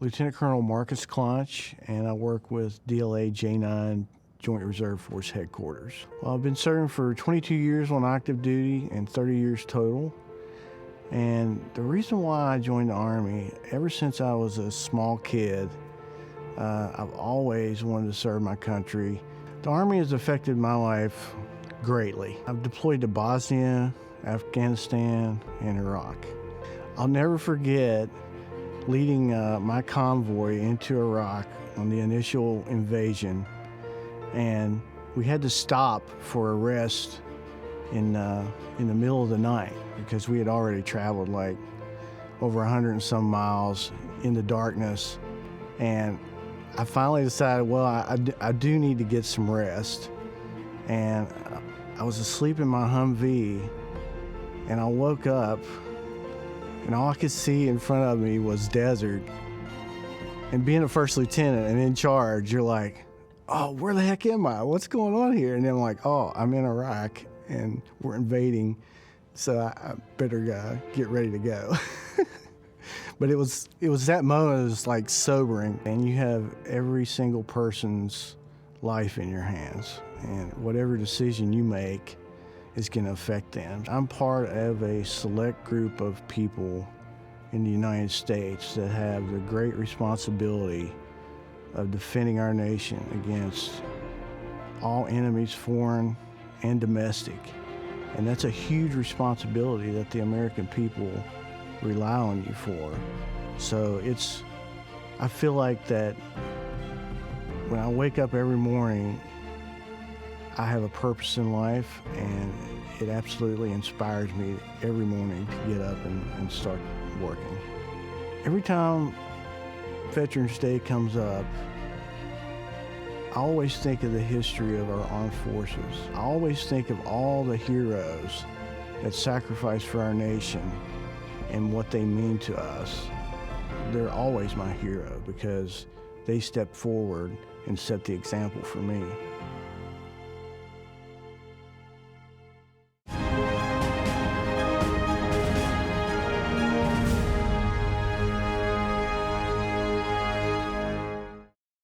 Lieutenant Colonel Marcus Clonch, and I work with DLA J9 Joint Reserve Force Headquarters. Well, I've been serving for 22 years on active duty and 30 years total. And the reason why I joined the Army, ever since I was a small kid, I've always wanted to serve my country. The Army has affected my life greatly. I've deployed to Bosnia, Afghanistan, and Iraq. I'll never forget leading my convoy into Iraq on the initial invasion, and we had to stop for a rest in the middle of the night because we had already traveled like over 100 and some miles in the darkness. And I finally decided, well, I do need to get some rest. And I was asleep in my Humvee, and I woke up, and all I could see in front of me was desert. And being a first lieutenant and in charge, you're like, oh, where the heck am I? What's going on here? And then I'm like, oh, I'm in Iraq, and we're invading, so I better get ready to go. But it was that moment, it was like sobering, and you have every single person's life in your hands, and whatever decision you make is going to affect them. I'm part of a select group of people in the United States that have the great responsibility of defending our nation against all enemies, foreign and domestic. And that's a huge responsibility that the American people rely on you for. So I feel like that when I wake up every morning, I have a purpose in life, and it absolutely inspires me every morning to get up and start working. Every time Veterans Day comes up, I always think of the history of our armed forces. I always think of all the heroes that sacrificed for our nation and what they mean to us. They're always my hero because they stepped forward and set the example for me.